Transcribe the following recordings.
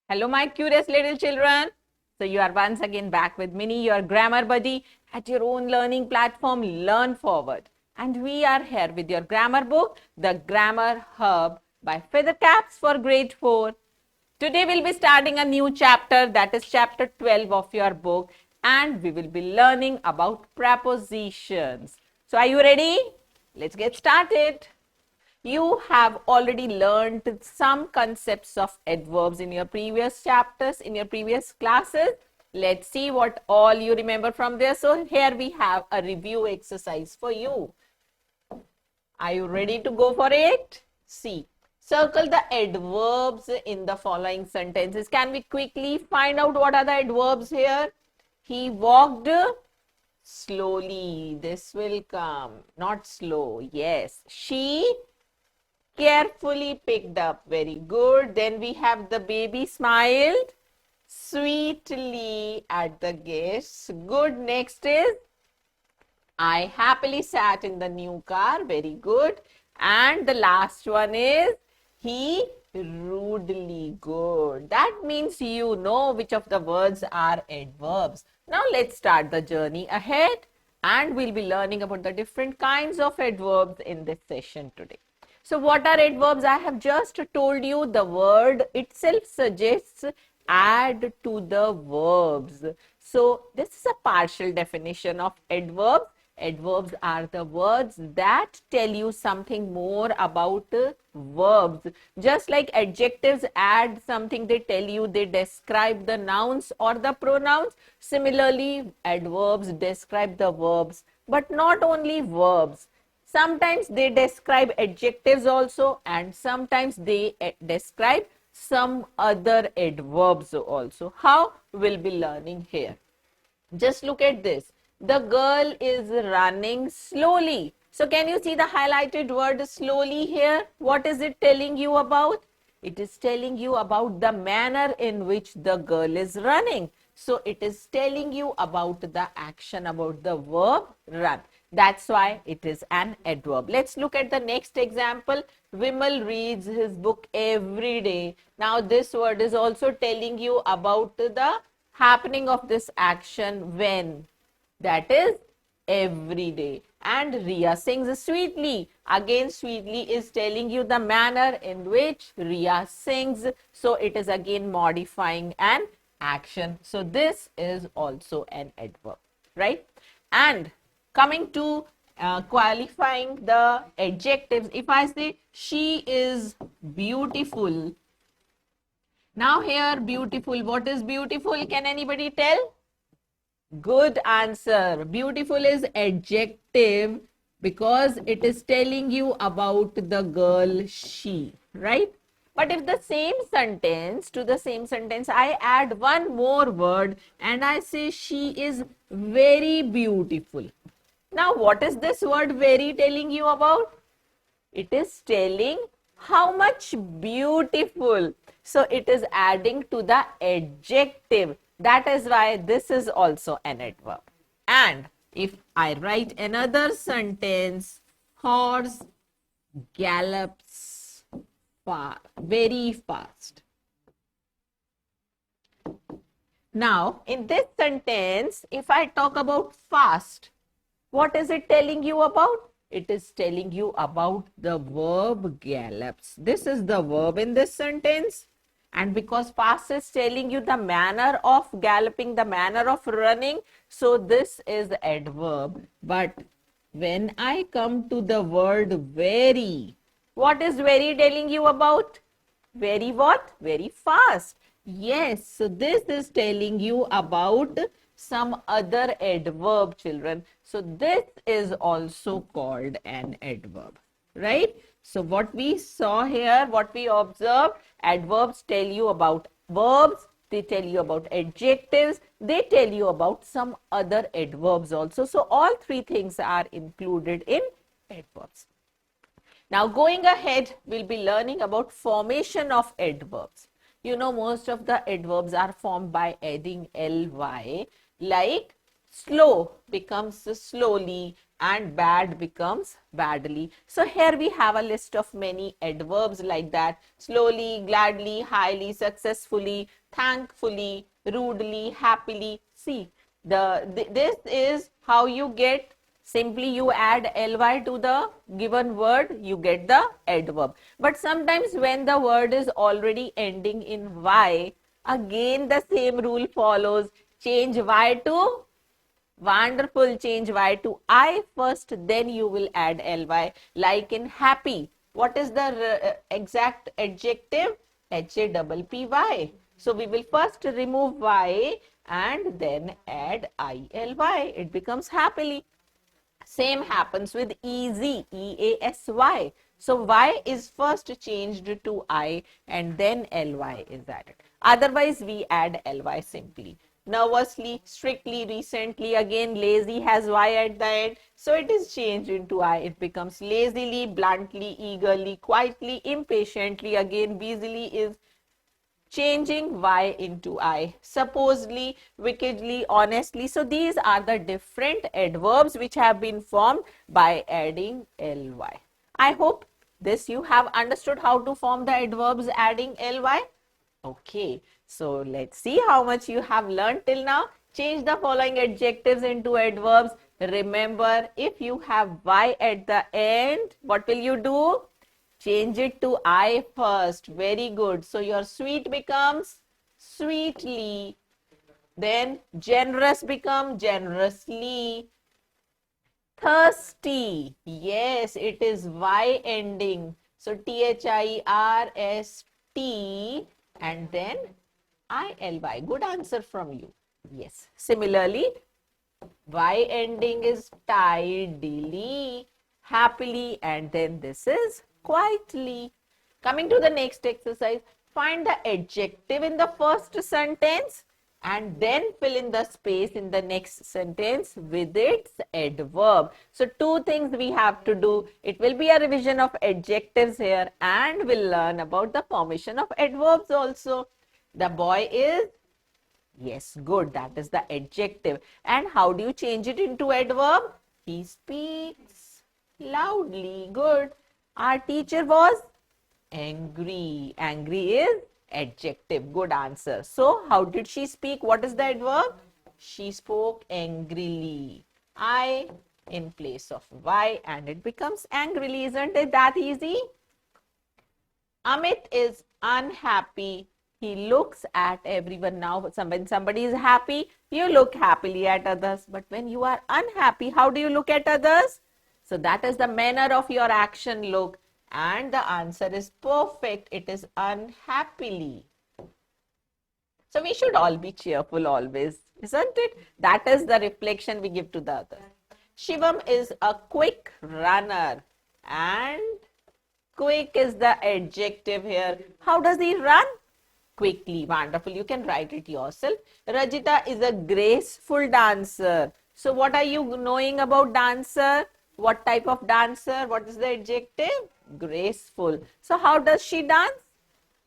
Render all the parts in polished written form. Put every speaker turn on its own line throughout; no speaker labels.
Hello, my curious little children. So, you are once again back with Minnie, your grammar buddy, at your own learning platform, Learn Forward. And we are here with your grammar book, The Grammar Hub by Feathercaps for Grade 4. Today, we'll be starting a new chapter, that is chapter 12 of your book, and we will be learning about prepositions. So, are you ready? Let's get started. You have already learned some concepts of adverbs in your previous chapters, in your previous classes. Let's see what all you remember from there. So here we have a review exercise for you. Are you ready to go for it? See, circle the adverbs in the following sentences. Can we quickly find out what are the adverbs here? He walked slowly. This will come. Not slow. Yes. She carefully picked up. Very good. Then we have the baby smiled sweetly at the guests. Good. Next is I happily sat in the new car. Very good. And the last one is he rudely. Good. That means you know which of the words are adverbs. Now let's start the journey ahead and we'll be learning about the different kinds of adverbs in this session today. So what are adverbs? I have just told you the word itself suggests add to the verbs. So this is a partial definition of adverbs. Adverbs are the words that tell you something more about verbs. Just like adjectives add something, they tell you, they describe the nouns or the pronouns. Similarly, adverbs describe the verbs, but not only verbs. Sometimes they describe adjectives also, and sometimes they describe some other adverbs also. How? We'll be learning here. Just look at this. The girl is running slowly. So can you see the highlighted word slowly here? What is it telling you about? It is telling you about the manner in which the girl is running. So it is telling you about the action, about the verb run. That's why it is an adverb. Let's look at the next example. Vimal reads his book every day. Now this word is also telling you about the happening of this action when. That is every day. And Riya sings sweetly. Again, sweetly is telling you the manner in which Riya sings. So it is again modifying an action. So this is also an adverb, right? And coming to qualifying the adjectives, if I say she is beautiful. Now here beautiful, what is beautiful? Can anybody tell? Good answer. Beautiful is adjective because it is telling you about the girl she, right? But if the same sentence, to the same sentence, I add one more word and I say she is very beautiful. Now, what is this word very telling you about? It is telling how much beautiful. So, it is adding to the adjective. That is why this is also an adverb. And if I write another sentence, horse gallops very fast. Now, in this sentence, if I talk about fast, what is it telling you about? It is telling you about the verb gallops. This is the verb in this sentence. And because fast is telling you the manner of galloping, the manner of running, so this is the adverb. But when I come to the word very, what is very telling you about? Very what? Very fast. Yes, so this is telling you about some other adverb, children. So this is also called an adverb, right? So what we saw here, what we observed, adverbs tell you about verbs, they tell you about adjectives, they tell you about some other adverbs also. So all three things are included in adverbs. Now going ahead, we'll be learning about formation of adverbs. You know, most of the adverbs are formed by adding ly, like slow becomes slowly, and bad becomes badly. So here we have a list of many adverbs like that: slowly, gladly, highly, successfully, thankfully, rudely, happily. See, this is how you get. Simply you add ly to the given word, you get the adverb. But sometimes when the word is already ending in y, again the same rule follows. Change y to wonderful. Change y to I first, then you will add ly. Like in happy, what is the exact adjective? HAPPY. So we will first remove y and then add ILY. It becomes happily. Same happens with easy, EASY. So y is first changed to I and then ly is added. Otherwise, we add ly simply. Nervously, strictly, recently, again lazy has y at the end. So it is changed into I. It becomes lazily, bluntly, eagerly, quietly, impatiently. Again, busily is changing y into I. Supposedly, wickedly, honestly. So these are the different adverbs which have been formed by adding ly. I hope this you have understood how to form the adverbs adding ly. Okay, so let's see how much you have learned till now. Change the following adjectives into adverbs. Remember, if you have y at the end, what will you do? Change it to I first. Very good. So your sweet becomes sweetly. Then generous become generously. Thirsty. Yes, it is Y ending. So THIRST and then ILY. Good answer from you. Yes. Similarly, Y ending is tidily, happily, and then this is quietly. Coming to the next exercise, find the adjective in the first sentence and then fill in the space in the next sentence with its adverb. So two things we have to do. It will be a revision of adjectives here and we'll learn about the formation of adverbs also. The boy is. Yes, good. That is the adjective. And how do you change it into adverb? He speaks loudly. Good. Our teacher was angry. Angry is adjective. Good answer. So, how did she speak? What is the adverb? She spoke angrily. I in place of Y and it becomes angrily. Isn't it that easy? Amit is unhappy. He looks at everyone now. When somebody is happy, you look happily at others. But when you are unhappy, how do you look at others? So that is the manner of your action look. And the answer is perfect. It is unhappily. So we should all be cheerful always, isn't it? That is the reflection we give to the others. Shivam is a quick runner and quick is the adjective here. How does he run? Quickly. Wonderful. You can write it yourself. Rajita is a graceful dancer. So what are you knowing about dancer? What type of dancer? What is the adjective? Graceful. So how does she dance?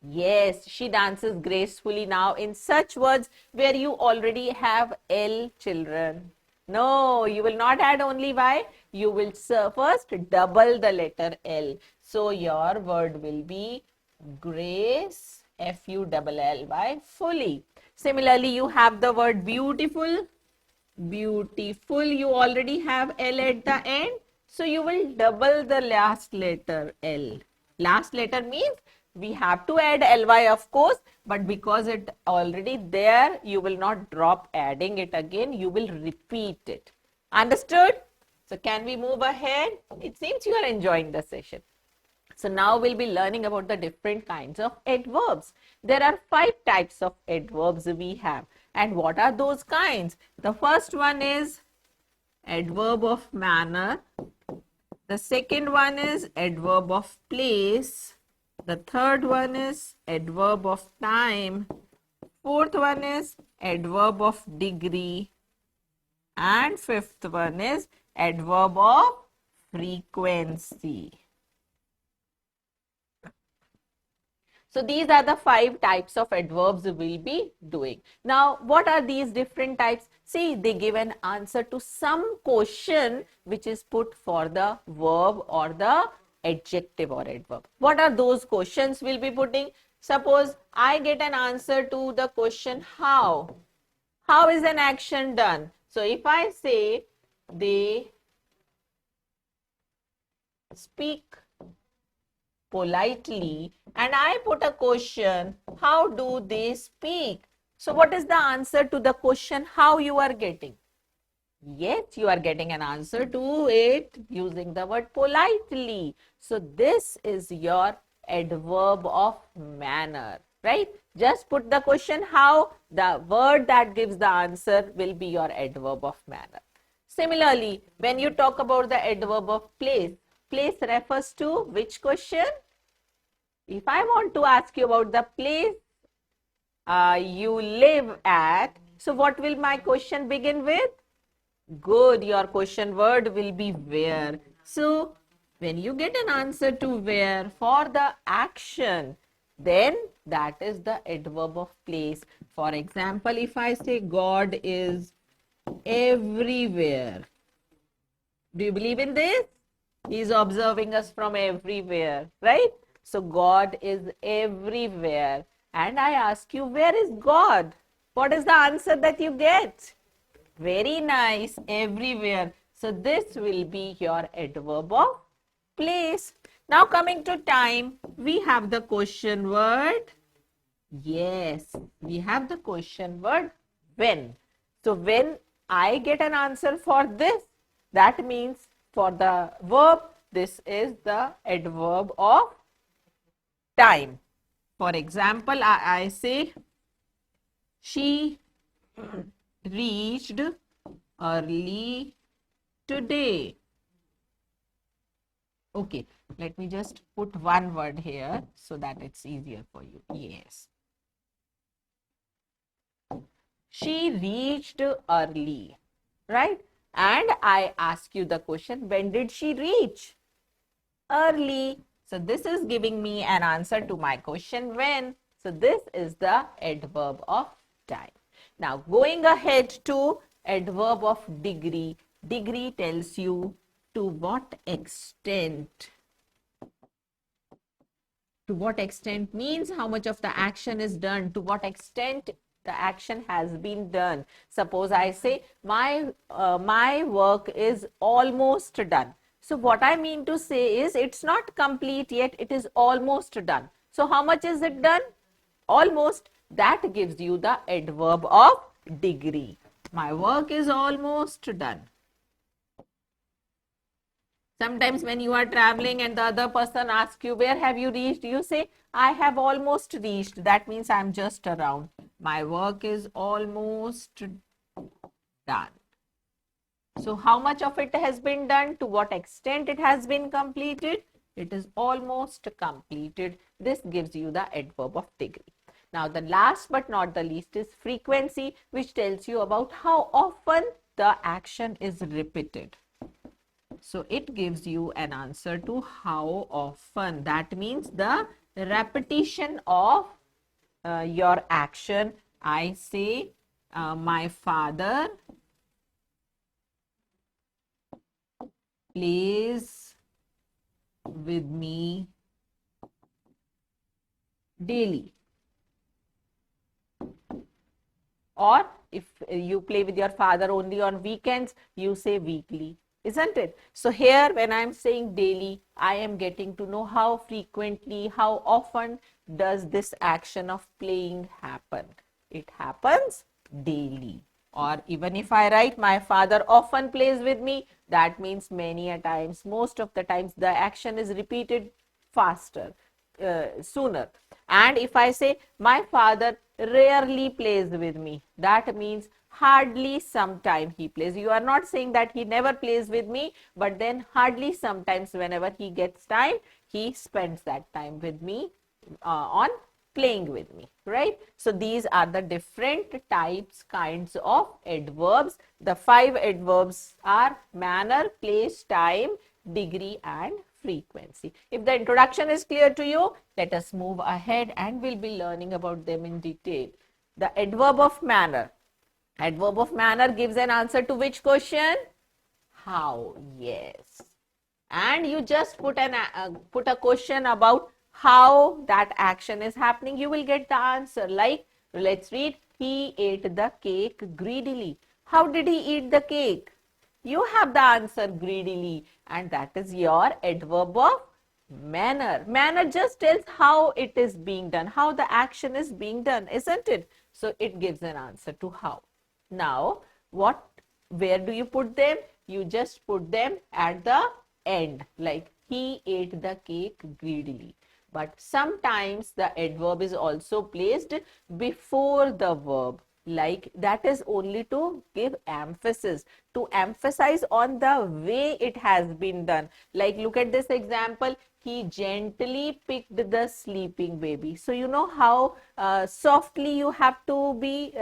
Yes, she dances gracefully now in such words where you already have L children. No, you will not add only Y. You will first double the letter L. So your word will be grace, FULLY, fully. Similarly, you have the word beautiful. Beautiful, you already have L at the end. So you will double the last letter L. Last letter means we have to add ly of course, but because it already there, you will not drop adding it again. You will repeat it. Understood? So can we move ahead? It seems you are enjoying the session. So now we'll be learning about the different kinds of adverbs. There are 5 types of adverbs we have. And what are those kinds? The first one is adverb of manner. The second one is adverb of place. The third one is adverb of time. Fourth one is adverb of degree. And fifth one is adverb of frequency. So these are the 5 types of adverbs we will be doing. Now, what are these different types? See, they give an answer to some question which is put for the verb or the adjective or adverb. What are those questions we'll be putting? Suppose I get an answer to the question how. How is an action done? So if I say they speak politely and I put a question, how do they speak? So what is the answer to the question how you are getting? Yes, you are getting an answer to it using the word politely. So this is your adverb of manner, right? Just put the question how, the word that gives the answer will be your adverb of manner. Similarly, when you talk about the adverb of place, place refers to which question? If I want to ask you about the place you live at, so what will my question begin with? Good, your question word will be where. So, when you get an answer to where for the action, then that is the adverb of place. For example, if I say God is everywhere, do you believe in this? He is observing us from everywhere, right? So God is everywhere. And I ask you, where is God? What is the answer that you get? Very nice, everywhere. So this will be your adverb of place. Now coming to time, we have the question word. Yes, we have the question word when. So when I get an answer for this, that means for the verb, this is the adverb of time. For example, I say she reached early today. Okay, let me just put one word here so that it's easier for you. Yes. She reached early, right? And I ask you the question, when did she reach? Early. So this is giving me an answer to my question when. So this is the adverb of time. Now going ahead to adverb of degree. Degree tells you to what extent. To what extent means how much of the action is done, to what extent the action has been done. Suppose I say my work is almost done. So what I mean to say is it's not complete yet, it is almost done. So how much is it done? Almost. That gives you the adverb of degree. My work is almost done. Sometimes when you are traveling and the other person asks you, where have you reached? You say, I have almost reached. That means I'm just around. My work is almost done. So how much of it has been done? To what extent it has been completed? It is almost completed. This gives you the adverb of degree. Now the last but not the least is frequency, which tells you about how often the action is repeated. So it gives you an answer to how often. That means the repetition of your action. I say, my father plays with me daily. Or if you play with your father only on weekends, you say weekly. Isn't it? So here when I'm saying daily, I am getting to know how frequently, how often does this action of playing happen. It happens daily. Or even if I write, my father often plays with me, that means many a times, most of the times the action is repeated faster, sooner. And if I say, my father rarely plays with me, that means hardly sometime he plays. You are not saying that he never plays with me, but then hardly sometimes whenever he gets time, he spends that time with me on playing with me, right? So these are the different types, kinds of adverbs. The 5 adverbs are manner, place, time, degree and frequency. If the introduction is clear to you, let us move ahead and we'll be learning about them in detail. The adverb of manner. Adverb of manner gives an answer to which question? How. Yes. And you just put a question about how that action is happening. You will get the answer. Like, let's read. He ate the cake greedily. How did he eat the cake? You have the answer, greedily, and that is your adverb of manner. Manner just tells how it is being done, how the action is being done, isn't it? So it gives an answer to how. Now, where do you put them? You just put them at the end, like he ate the cake greedily. But sometimes the adverb is also placed before the verb, like that is only to give emphasis, to emphasize on the way it has been done. Like, look at this example. He gently picked the sleeping baby. So you know how softly you have to be,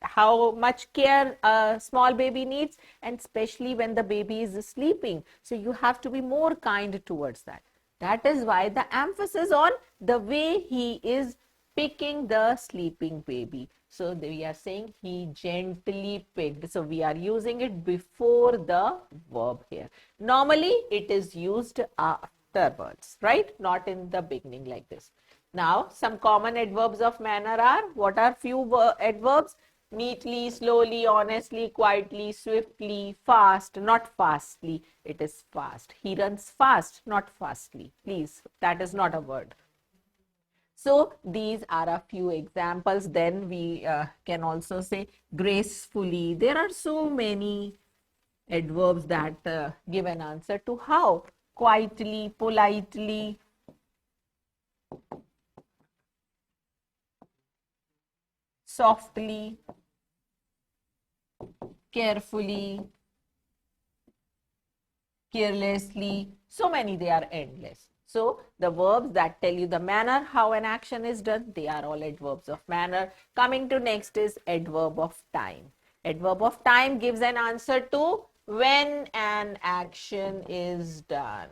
how much care a small baby needs, and especially when the baby is sleeping. So you have to be more kind towards that. That is why the emphasis on the way he is picking the sleeping baby. So we are saying he gently picked. So we are using it before the verb here. Normally it is used afterwards, right? Not in the beginning like this. Now some common adverbs of manner are, what are few adverbs? Neatly, slowly, honestly, quietly, swiftly, fast, not fastly. It is fast. He runs fast, not fastly. Please, that is not a word. So these are a few examples. Then we can also say gracefully. There are so many adverbs that give an answer to how. Quietly, politely, softly, carefully, carelessly. So many, they are endless. So the verbs that tell you the manner how an action is done, they are all adverbs of manner. Coming to next is adverb of time. Adverb of time gives an answer to when an action is done,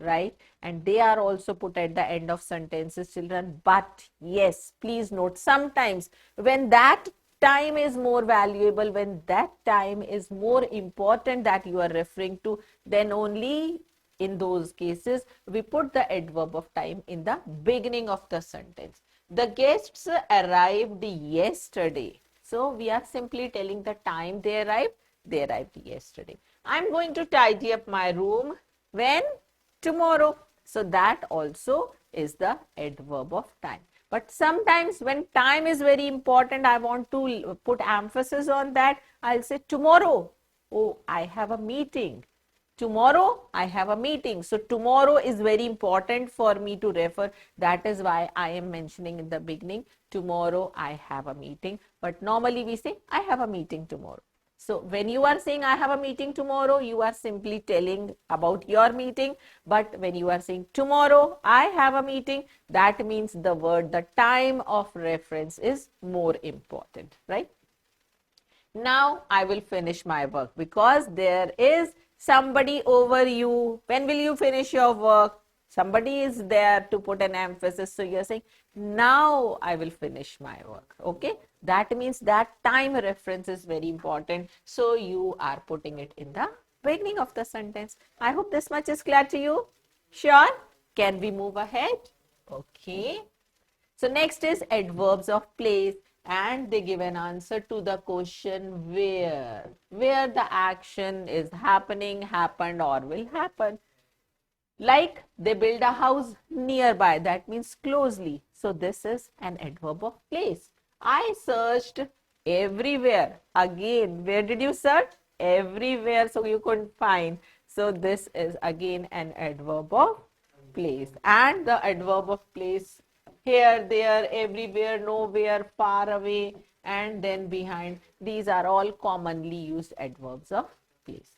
right? And they are also put at the end of sentences, children. But yes, please note, sometimes when that time is more valuable, when that time is more important that you are referring to, then only in those cases we put the adverb of time in the beginning of the sentence. The guests arrived yesterday. So we are simply telling the time they arrived. They arrived yesterday. I'm going to tidy up my room when? Tomorrow. So that also is the adverb of time. But sometimes when time is very important, I want to put emphasis on that. I'll say tomorrow. Oh, I have a meeting. Tomorrow I have a meeting. So tomorrow is very important for me to refer. That is why I am mentioning in the beginning, tomorrow I have a meeting. But normally we say, I have a meeting tomorrow. So when you are saying I have a meeting tomorrow, you are simply telling about your meeting. But when you are saying tomorrow I have a meeting, that means the word, the time of reference is more important, right? Now I will finish my work because there is somebody over you. When will you finish your work? Somebody is there to put an emphasis. So you're saying, now I will finish my work. Okay. That means that time reference is very important. So you are putting it in the beginning of the sentence. I hope this much is clear to you. Sure. Can we move ahead? Okay. So next is adverbs of place, and they give an answer to the question where the action is happening, happened, or will happen. Like they build a house nearby, that means closely. So this is an adverb of place. I searched everywhere. Again, where did you search? Everywhere, so you couldn't find. So this is again an adverb of place. And the adverb of place, here, there, everywhere, nowhere, far away, and then behind. These are all commonly used adverbs of place.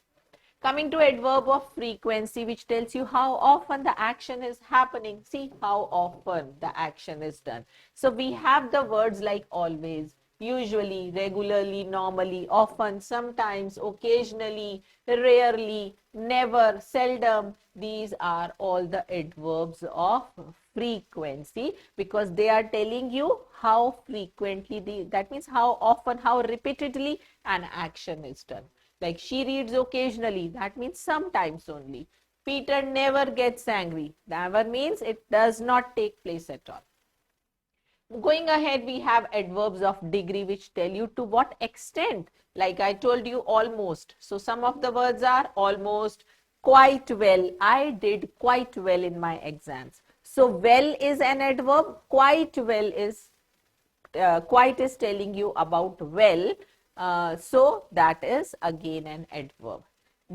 Coming to adverb of frequency, which tells you how often the action is happening. See how often the action is done. So we have the words like always, usually, regularly, normally, often, sometimes, occasionally, rarely, never, seldom. These are all the adverbs of frequency because they are telling you how frequently, that means how often, how repeatedly an action is done. Like she reads occasionally, that means sometimes only. Peter never gets angry. Never means it does not take place at all. Going ahead, we have adverbs of degree which tell you to what extent. Like I told you, almost. So some of the words are almost, quite well. I did quite well in my exams. So well is an adverb. Quite well is, quite is telling you about well. So that is again an adverb.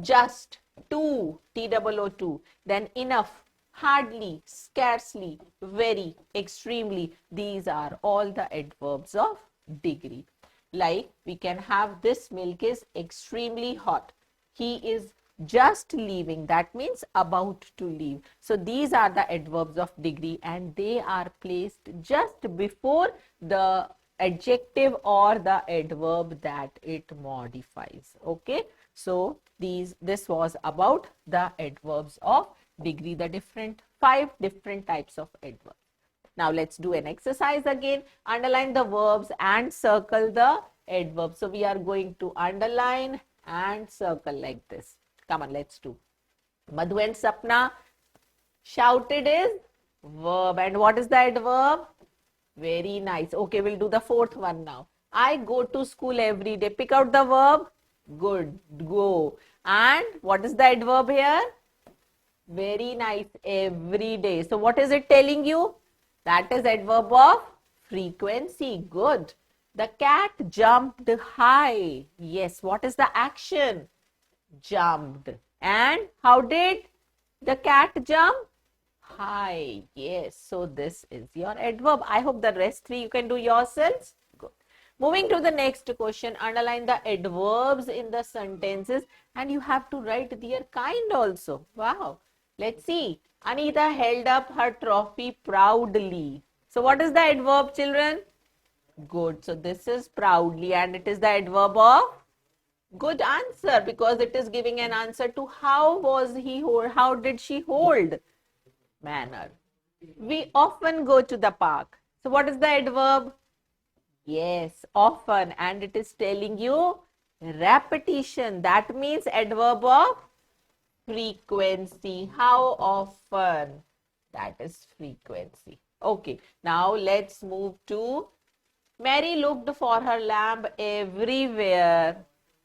Just, too, T-O-O-2. Then enough, hardly, scarcely, very, extremely. These are all the adverbs of degree. Like we can have this milk is extremely hot. He is just leaving. That means about to leave. So these are the adverbs of degree and they are placed just before the adjective or the adverb that it modifies. Okay. So this was about the adverbs of degree, the 5 different types of adverbs. Now let's do an exercise again. Underline the verbs and circle the adverbs. So we are going to underline and circle like this. Come on, let's do. Madhu and Sapna, shouted is verb. And what is the adverb? Very nice. Okay, we'll do the 4th one now. I go to school every day. Pick out the verb. Good, go. And what is the adverb here? Very nice, every day. So what is it telling you? That is adverb of frequency. Good. The cat jumped high. Yes, what is the action? Jumped. And how did the cat jump? High. Yes, so this is your adverb. I hope the rest 3 you can do yourselves. Good. Moving to the next question, underline the adverbs in the sentences and you have to write their kind also. Wow. Let's see. Anita held up her trophy proudly. So what is the adverb, children? Good. So this is proudly and it is the adverb of good answer because it is giving an answer to how was he hold, how did she hold manner. We often go to the park. So what is the adverb? Yes, often, and it is telling you repetition. That means adverb of frequency. How often? That is frequency. Okay, now let's move to Mary looked for her lamp everywhere.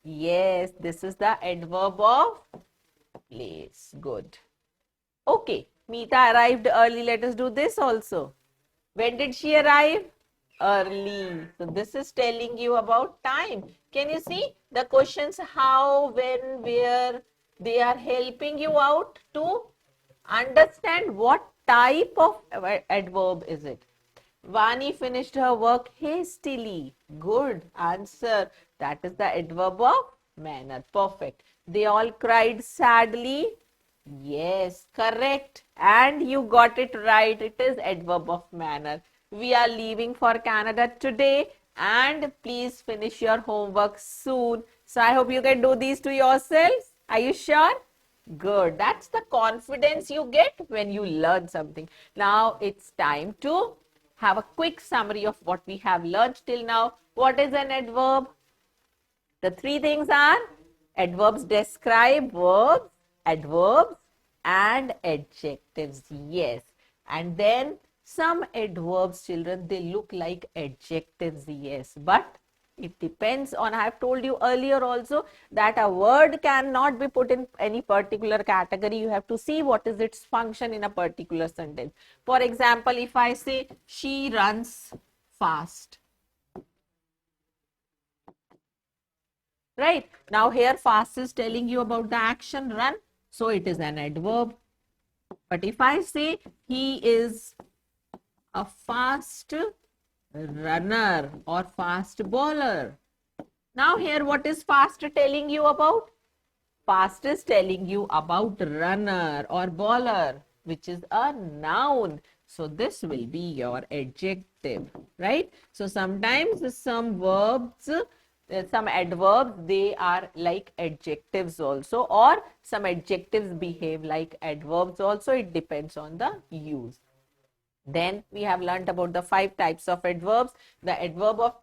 Yes, this is the adverb of place. Good. Okay, Meeta arrived early. Let us do this also. When did she arrive? Early. So this is telling you about time. Can you see the questions how, when, where? They are helping you out to understand what type of adverb is it. Vani finished her work hastily. Good answer. That is the adverb of manner. Perfect. They all cried sadly. Yes, correct. And you got it right. It is adverb of manner. We are leaving for Canada today and please finish your homework soon. So I hope you can do these to yourselves. Are you sure? Good. That's the confidence you get when you learn something. Now it's time to have a quick summary of what we have learned till now. What is an adverb? The 3 things are adverbs describe verbs, adverbs and adjectives. Yes. And then some adverbs, children, they look like adjectives. Yes. But it depends on, I have told you earlier also that a word cannot be put in any particular category. You have to see what is its function in a particular sentence. For example, if I say she runs fast. Right. Now here fast is telling you about the action run. So it is an adverb. But if I say he is a fast runner or fast bowler. Now here what is fast telling you about? Fast is telling you about runner or bowler, which is a noun. So this will be your adjective, right? So sometimes some verbs, some adverbs, they are like adjectives also, or some adjectives behave like adverbs also. It depends on the use. Then we have learnt about the 5 types of adverbs. The adverb of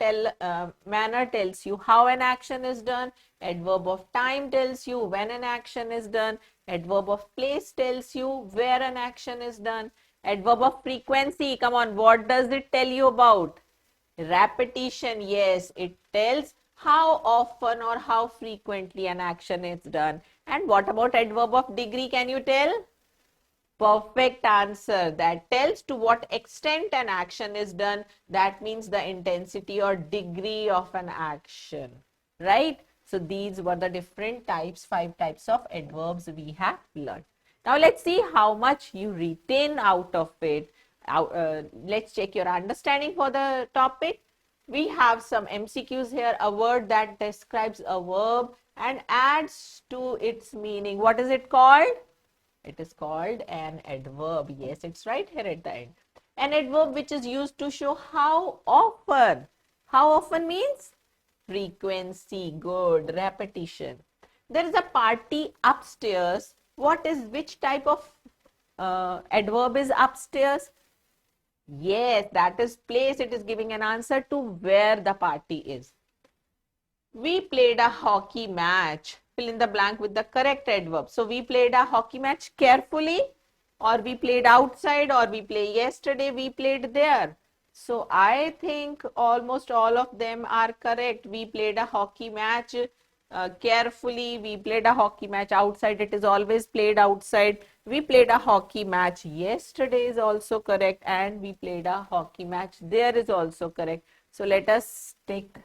manner tells you how an action is done. Adverb of time tells you when an action is done. Adverb of place tells you where an action is done. Adverb of frequency, come on, what does it tell you about? Repetition, yes, it tells how often or how frequently an action is done. And what about adverb of degree, can you tell? Perfect answer. That tells to what extent an action is done. That means the intensity or degree of an action, right? So these were the different types, 5 types of adverbs we have learned. Now let's see how much you retain out of it. Let's check your understanding for the topic. We have some MCQs here. A word that describes a verb and adds to its meaning. What is it called? It is called an adverb. Yes, it's right here at the end. An adverb which is used to show how often. How often means frequency. Good. Repetition. There is a party upstairs. Which type of adverb is upstairs? Yes, that is place. It is giving an answer to where the party is. We played a hockey match. Fill in the blank with the correct adverb. So we played a hockey match carefully, or we played outside, or we play yesterday, we played there. So I think almost all of them are correct. We played a hockey match carefully. We played a hockey match outside. It is always played outside. We played a hockey match yesterday is also correct. And we played a hockey match there is also correct. So let us take,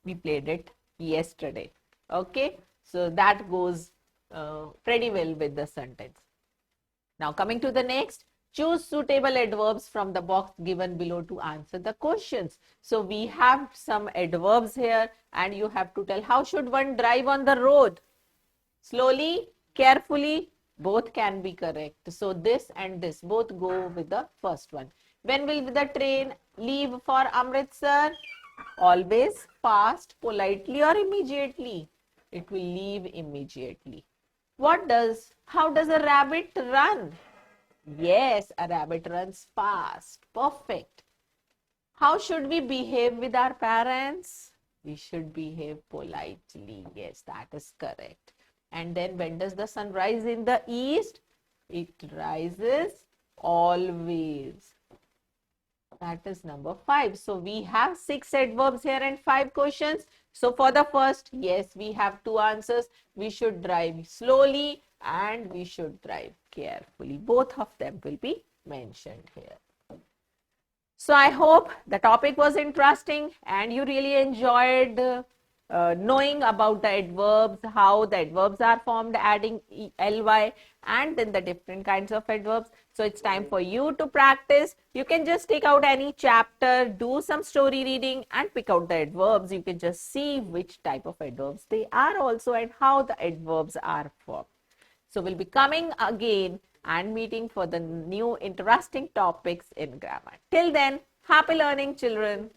we played it yesterday. Okay, so that goes pretty well with the sentence. Now coming to the next, choose suitable adverbs from the box given below to answer the questions. So we have some adverbs here and you have to tell how should one drive on the road? Slowly, carefully, both can be correct. So this and this both go with the first one. When will the train leave for Amritsar? Always, fast, politely, or immediately? It will leave immediately. How does a rabbit run? Yes, a rabbit runs fast. Perfect. How should we behave with our parents? We should behave politely. Yes, that is correct. And then when does the sun rise in the east? It rises always. That is number 5. So we have 6 adverbs here and 5 questions. So for the first, yes, we have 2 answers. We should drive slowly and we should drive carefully. Both of them will be mentioned here. So I hope the topic was interesting and you really enjoyed knowing about the adverbs, how the adverbs are formed, adding ly, and then the different kinds of adverbs. So it's time for you to practice. You can just take out any chapter, do some story reading and pick out the adverbs. You can just see which type of adverbs they are also and how the adverbs are formed. So we'll be coming again and meeting for the new interesting topics in grammar. Till then, happy learning, children.